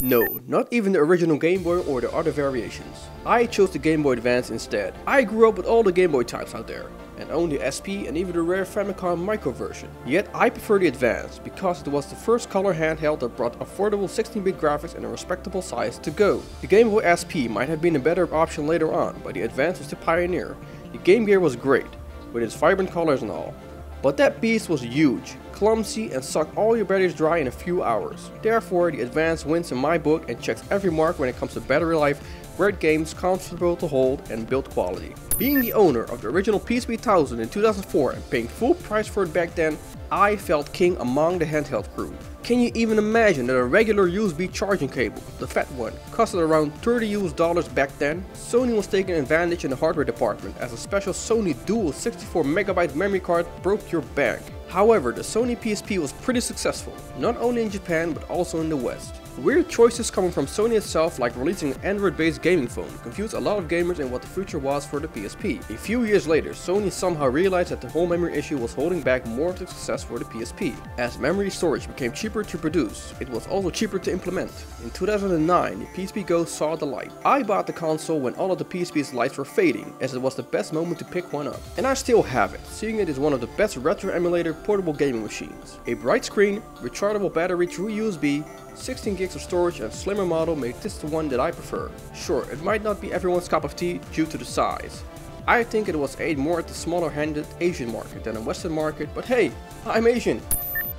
No, not even the original Game Boy or the other variations. I chose the Game Boy Advance instead. I grew up with all the Game Boy types out there, and owned the SP and even the rare Famicom Micro version. Yet I prefer the Advance because it was the first color handheld that brought affordable 16-bit graphics and a respectable size to go. The Game Boy SP might have been a better option later on, but the Advance was the pioneer. The Game Gear was great, with its vibrant colors and all. But that beast was huge, clumsy, and sucked all your batteries dry in a few hours. Therefore, the Advance wins in my book and checks every mark when it comes to battery life, great games, comfortable to hold, and build quality. Being the owner of the original PSP 1000 in 2004 and paying full price for it back then, I felt king among the handheld crew. Can you even imagine that a regular USB charging cable, the fat one, costed around $30 back then? Sony was taking advantage in the hardware department as a special Sony dual 64MB memory card broke your bank. However, the Sony PSP was pretty successful, not only in Japan but also in the West. Weird choices coming from Sony itself, like releasing an Android-based gaming phone, confused a lot of gamers in what the future was for the PSP. A few years later, Sony somehow realized that the whole memory issue was holding back more of the success for the PSP. As memory storage became cheaper to produce, it was also cheaper to implement. In 2009, the PSP Go saw the light. I bought the console when all of the PSP's lights were fading, as it was the best moment to pick one up. And I still have it, seeing it is one of the best retro emulator portable gaming machines. A bright screen, rechargeable battery through USB, 16 gigs of storage and slimmer model make this the one that I prefer. Sure, it might not be everyone's cup of tea due to the size. I think it was aimed more at the smaller handed Asian market than a Western market, but hey, I'm Asian.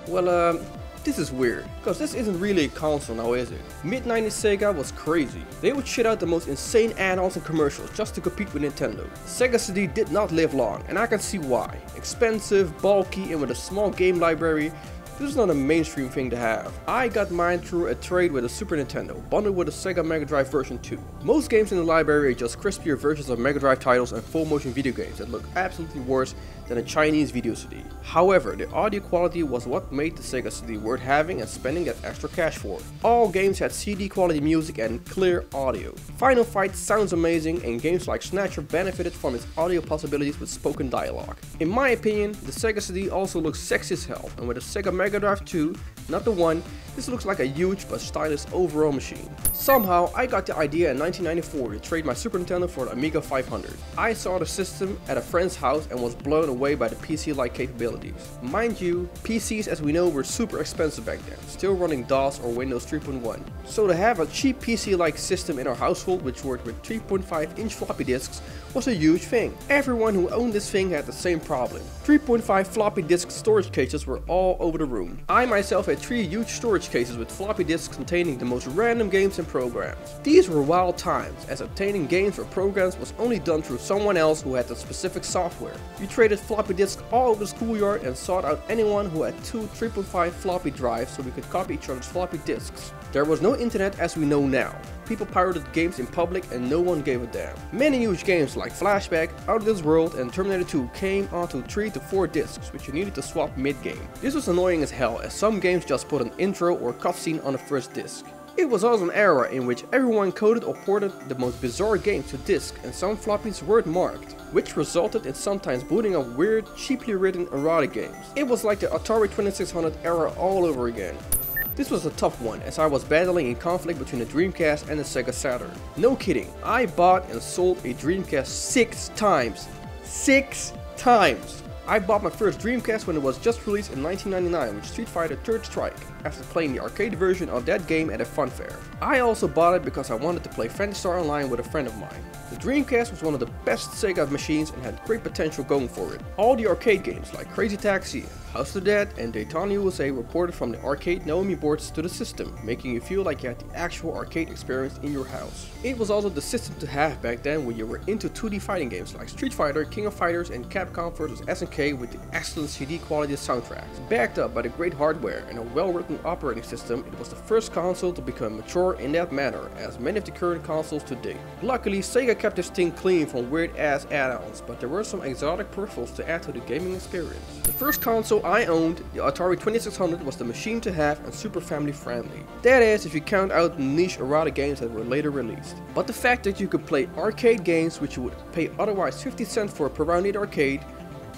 Well, this is weird, cause this isn't really a console now, is it? Mid-90s Sega was crazy. They would shit out the most insane add-ons and commercials just to compete with Nintendo. Sega CD did not live long, and I can see why. Expensive, bulky, and with a small game library, this is not a mainstream thing to have. I got mine through a trade with a Super Nintendo, bundled with a Sega Mega Drive version 2. Most games in the library are just crispier versions of Mega Drive titles and full motion video games that look absolutely worse than a Chinese video CD. However, the audio quality was what made the Sega CD worth having and spending that extra cash for. All games had CD quality music and clear audio. Final Fight sounds amazing, and games like Snatcher benefited from its audio possibilities with spoken dialogue. In my opinion, the Sega CD also looks sexy as hell, and with the Sega Mega Drive 2, not the one, this looks like a huge but stylish overall machine. Somehow, I got the idea in 1994 to trade my Super Nintendo for the Amiga 500. I saw the system at a friend's house and was blown away by the PC-like capabilities. Mind you, PCs as we know were super expensive back then, still running DOS or Windows 3.1. So to have a cheap PC-like system in our household which worked with 3.5-inch floppy disks was a huge thing. Everyone who owned this thing had the same problem. 3.5 floppy disk storage cases were all over the room. I myself had 3 huge storage cases with floppy disks containing the most random games and programs. These were wild times, as obtaining games or programs was only done through someone else who had the specific software. You traded floppy disks all over the schoolyard and sought out anyone who had 2 3.5 floppy drives so we could copy each other's floppy disks. There was no internet as we know now. People pirated games in public and no one gave a damn. Many huge games like Flashback, Out of This World, and Terminator 2 came onto 3 to 4 discs, which you needed to swap mid-game. This was annoying as hell, as some games just put an intro or cutscene on the first disc. It was also an era in which everyone coded or ported the most bizarre games to disk, and some floppies weren't marked, which resulted in sometimes booting up weird, cheaply written erotic games. It was like the Atari 2600 era all over again. This was a tough one, as I was battling in conflict between the Dreamcast and the Sega Saturn. No kidding, I bought and sold a Dreamcast 6 times. 6 times! I bought my first Dreamcast when it was just released in 1999 with Street Fighter 3rd Strike, after playing the arcade version of that game at a fun fair. I also bought it because I wanted to play Phantasy Star Online with a friend of mine. The Dreamcast was one of the best Sega machines and had great potential going for it. All the arcade games like Crazy Taxi, House of the Dead, and Daytona USA were ported from the arcade Naomi boards to the system, making you feel like you had the actual arcade experience in your house. It was also the system to have back then when you were into 2D fighting games like Street Fighter, King of Fighters, and Capcom vs SNK with the excellent CD quality soundtracks. Backed up by the great hardware and a well-written operating system, it was the first console to become mature in that manner, as many of the current consoles to date. Luckily, Sega kept this thing clean from weird-ass add-ons, but there were some exotic peripherals to add to the gaming experience. The first console I owned, the Atari 2600, was the machine to have and super family friendly. That is, if you count out the niche erotic games that were later released. But the fact that you could play arcade games which you would pay otherwise 50 cents for per round in arcade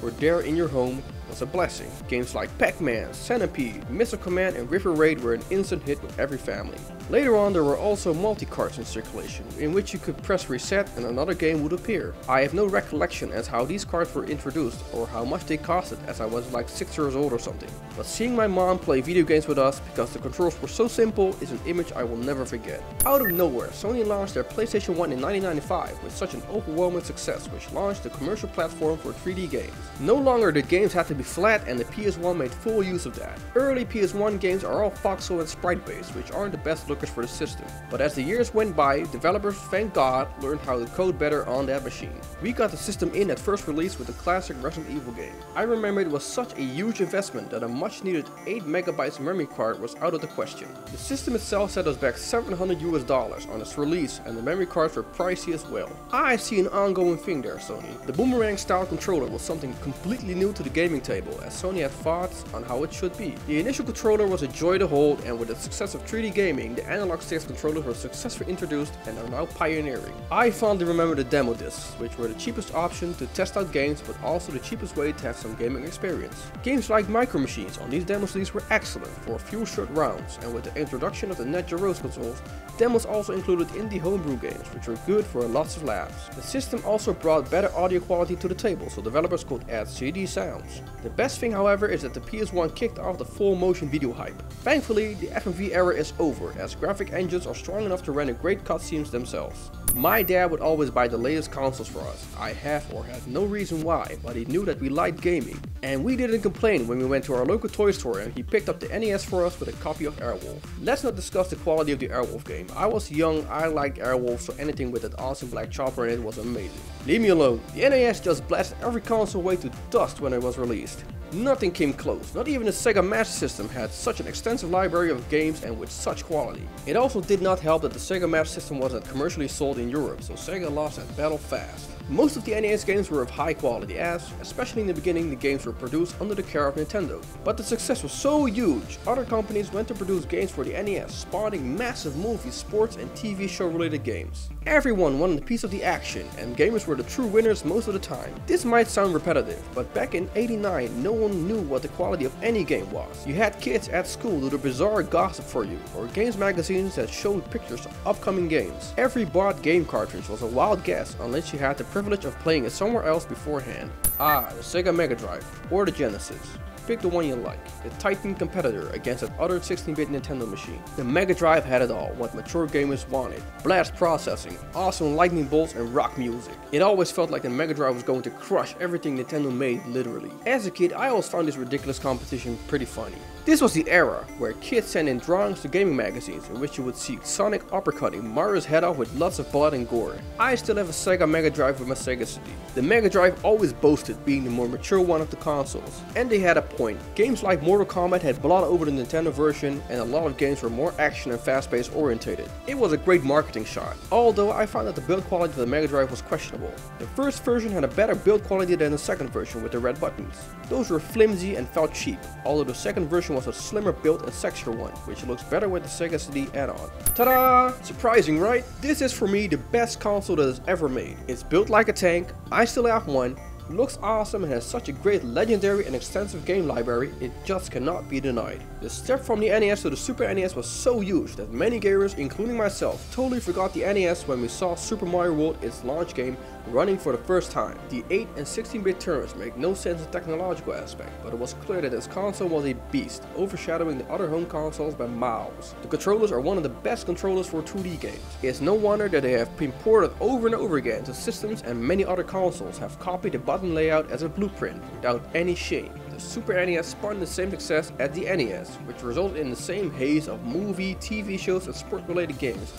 were there in your home was was a blessing. Games like Pac-Man, Centipede, Missile Command and River Raid were an instant hit with every family. Later on there were also multi-carts in circulation, in which you could press reset and another game would appear. I have no recollection as how these carts were introduced or how much they costed, as I was like 6 years old or something. But seeing my mom play video games with us because the controls were so simple is an image I will never forget. Out of nowhere, Sony launched their PlayStation 1 in 1995 with such an overwhelming success, which launched the commercial platform for 3D games. No longer did games have to be flat, and the PS1 made full use of that. Early PS1 games are all voxel and sprite based, which aren't the best lookers for the system. But as the years went by, developers, thank God, learned how to code better on that machine. We got the system in at first release with the classic Resident Evil game. I remember it was such a huge investment that a much needed 8 MB memory card was out of the question. The system itself set us back $700 on its release, and the memory cards were pricey as well. I see an ongoing thing there, Sony. The boomerang style controller was something completely new to the gaming table, as Sony had thoughts on how it should be. The initial controller was a joy to hold, and with the success of 3D gaming, the analog sticks controllers were successfully introduced and are now pioneering. I fondly remember the demo discs, which were the cheapest option to test out games, but also the cheapest way to have some gaming experience. Games like Micro Machines on these demo discs were excellent for a few short rounds, and with the introduction of the Net Geo consoles, demos also included indie homebrew games, which were good for lots of laughs. The system also brought better audio quality to the table, so developers could add CD sounds. The best thing, however, is that the PS1 kicked off the full motion video hype. Thankfully, the FMV era is over, as graphic engines are strong enough to render great cutscenes themselves. My dad would always buy the latest consoles for us. I have or had no reason why, but he knew that we liked gaming. And we didn't complain when we went to our local toy store and he picked up the NES for us with a copy of Airwolf. Let's not discuss the quality of the Airwolf game. I was young, I liked Airwolf, so anything with that awesome black chopper in it was amazing. Leave me alone. The NES just blasted every console away to dust when it was released. Nothing came close. Not even the Sega Master System had such an extensive library of games and with such quality. It also did not help that the Sega Master System wasn't commercially sold in Europe, so Sega lost that battle fast. Most of the NES games were of high quality as, especially in the beginning, the games were produced under the care of Nintendo. But the success was so huge, other companies went to produce games for the NES, spawning massive movies, sports and TV show related games. Everyone wanted a piece of the action, and gamers were the true winners most of the time. This might sound repetitive, but back in '89 no one knew what the quality of any game was. You had kids at school do the bizarre gossip for you, or games magazines that showed pictures of upcoming games. Every bought game cartridge was a wild guess unless you had the privilege of playing it somewhere else beforehand. Ah, the Sega Mega Drive, or the Genesis. Pick the one you like, the Titan competitor against that other 16-bit Nintendo machine. The Mega Drive had it all, what mature gamers wanted. Blast processing, awesome lightning bolts and rock music. It always felt like the Mega Drive was going to crush everything Nintendo made, literally. As a kid, I always found this ridiculous competition pretty funny. This was the era where kids sent in drawings to gaming magazines in which you would see Sonic uppercutting Mario's head off with lots of blood and gore. I still have a Sega Mega Drive with my Sega CD. The Mega Drive always boasted being the more mature one of the consoles. And they had a point. Games like Mortal Kombat had blood over the Nintendo version, and a lot of games were more action and fast-paced orientated. It was a great marketing shot, although I found that the build quality of the Mega Drive was questionable. The first version had a better build quality than the second version with the red buttons. Those were flimsy and felt cheap, although the second version was a slimmer built and sexier one, which looks better with the Sega CD add-on. Ta-da! Surprising, right? This is for me the best console that is ever made. It's built like a tank, I still have one, looks awesome and has such a great legendary and extensive game library, it just cannot be denied. The step from the NES to the Super NES was so huge that many gamers, including myself, totally forgot the NES when we saw Super Mario World, its launch game, running for the first time. The 8 and 16-bit terms make no sense in technological aspect, but it was clear that this console was a beast, overshadowing the other home consoles by miles. The controllers are one of the best controllers for 2D games. It's no wonder that they have been ported over and over again to systems, and many other consoles have copied the button layout as a blueprint without any shame. The Super NES spawned the same success as the NES, which resulted in the same haze of movie, TV shows and sport-related games,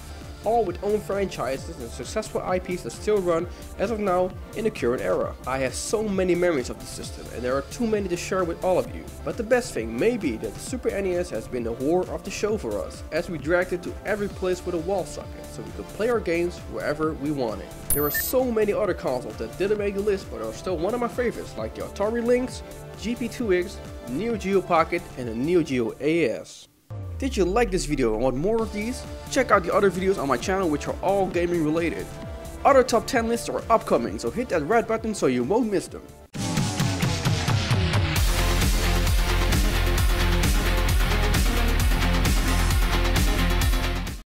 all with own franchises and successful IPs that still run as of now in the current era. I have so many memories of the system, and there are too many to share with all of you. But the best thing may be that the Super NES has been the whore of the show for us, as we dragged it to every place with a wall socket, so we could play our games wherever we wanted. There are so many other consoles that didn't make the list, but are still one of my favorites, like the Atari Lynx, GP2X, Neo Geo Pocket, and the Neo Geo AES. Did you like this video and want more of these? Check out the other videos on my channel, which are all gaming related. Other top 10 lists are upcoming, so hit that red button so you won't miss them.